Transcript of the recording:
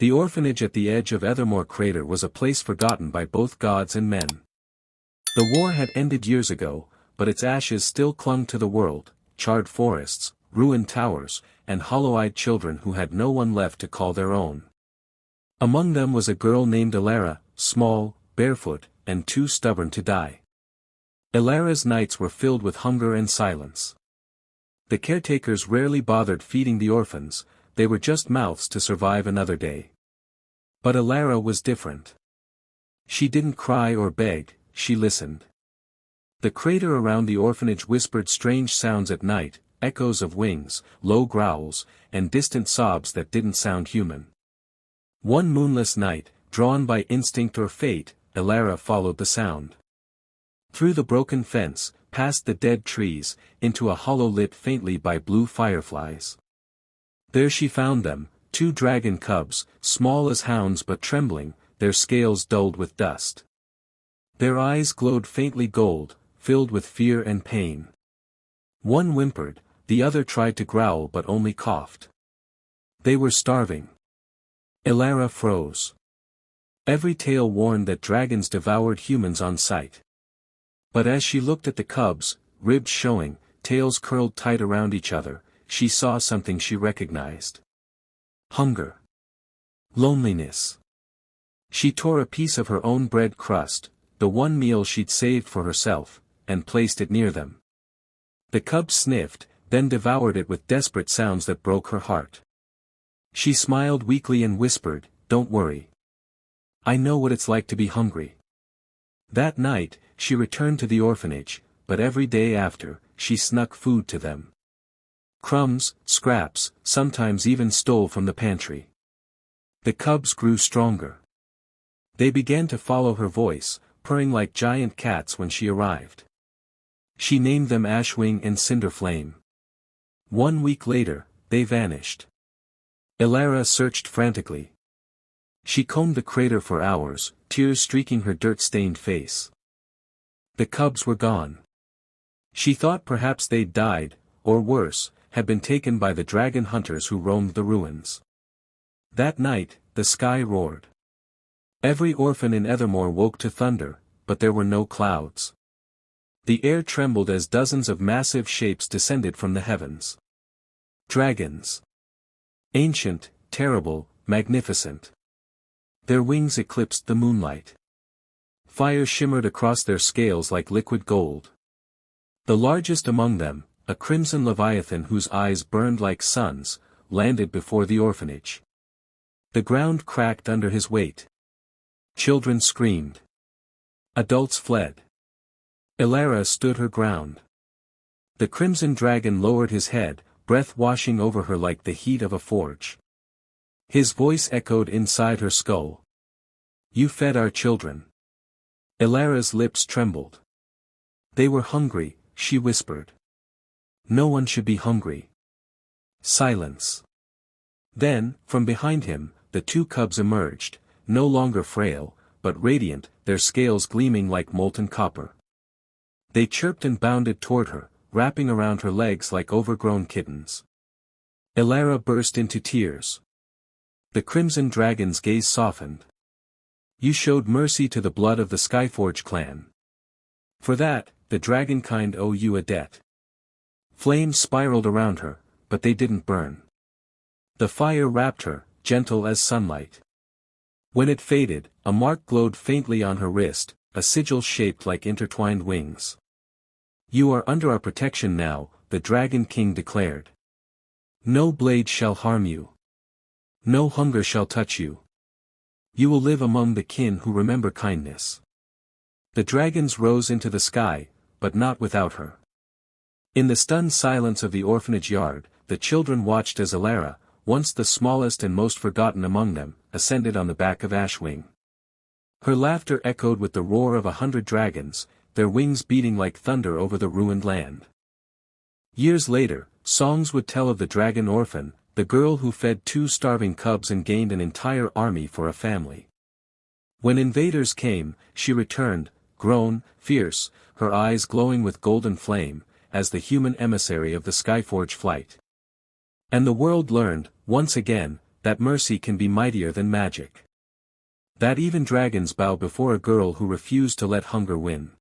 The orphanage at the edge of Ethermore crater was a place forgotten by both gods and men. The war had ended years ago, but its ashes still clung to the world, charred forests, ruined towers, and hollow-eyed children who had no one left to call their own. Among them was a girl named Elara, small, barefoot, and too stubborn to die. Elara's nights were filled with hunger and silence. The caretakers rarely bothered feeding the orphans, they were just mouths to survive another day. But Elara was different. She didn't cry or beg, she listened. The crater around the orphanage whispered strange sounds at night, echoes of wings, low growls, and distant sobs that didn't sound human. One moonless night, drawn by instinct or fate, Elara followed the sound. Through the broken fence, past the dead trees, into a hollow lit faintly by blue fireflies. There she found them, two dragon cubs, small as hounds but trembling, their scales dulled with dust. Their eyes glowed faintly gold, filled with fear and pain. One whimpered, the other tried to growl but only coughed. They were starving. Elara froze. Every tale warned that dragons devoured humans on sight. But as she looked at the cubs, ribs showing, tails curled tight around each other, she saw something she recognized. Hunger. Loneliness. She tore a piece of her own bread crust, the one meal she'd saved for herself, and placed it near them. The cubs sniffed, then devoured it with desperate sounds that broke her heart. She smiled weakly and whispered, "Don't worry. I know what it's like to be hungry." That night, she returned to the orphanage, but every day after, she snuck food to them. Crumbs, scraps, sometimes even stole from the pantry. The cubs grew stronger. They began to follow her voice, purring like giant cats when she arrived. She named them Ashwing and Cinderflame. 1 week later, they vanished. Elara searched frantically. She combed the crater for hours, tears streaking her dirt-stained face. The cubs were gone. She thought perhaps they'd died, or worse, had been taken by the dragon hunters who roamed the ruins. That night, the sky roared. Every orphan in Ethermore woke to thunder, but there were no clouds. The air trembled as dozens of massive shapes descended from the heavens. Dragons. Ancient, terrible, magnificent. Their wings eclipsed the moonlight. Fire shimmered across their scales like liquid gold. The largest among them, a crimson leviathan whose eyes burned like suns, landed before the orphanage. The ground cracked under his weight. Children screamed. Adults fled. Elara stood her ground. The crimson dragon lowered his head, breath washing over her like the heat of a forge. His voice echoed inside her skull. "You fed our children." Elara's lips trembled. "They were hungry," she whispered. "No one should be hungry." Silence. Then, from behind him, the two cubs emerged, no longer frail, but radiant, their scales gleaming like molten copper. They chirped and bounded toward her, wrapping around her legs like overgrown kittens. Elara burst into tears. The crimson dragon's gaze softened. "You showed mercy to the blood of the Skyforge clan. For that, the dragonkind owe you a debt." Flames spiraled around her, but they didn't burn. The fire wrapped her, gentle as sunlight. When it faded, a mark glowed faintly on her wrist, a sigil shaped like intertwined wings. "You are under our protection now," the Dragon King declared. "No blade shall harm you. No hunger shall touch you. You will live among the kin who remember kindness." The dragons rose into the sky, but not without her. In the stunned silence of the orphanage yard, the children watched as Elara, once the smallest and most forgotten among them, ascended on the back of Ashwing. Her laughter echoed with the roar of 100 dragons, their wings beating like thunder over the ruined land. Years later, songs would tell of the dragon Orphan, the girl who fed 2 starving cubs and gained an entire army for a family. When invaders came, she returned, grown, fierce, her eyes glowing with golden flame, as the human emissary of the Skyforge flight. And the world learned, once again, that mercy can be mightier than magic. That even dragons bow before a girl who refused to let hunger win.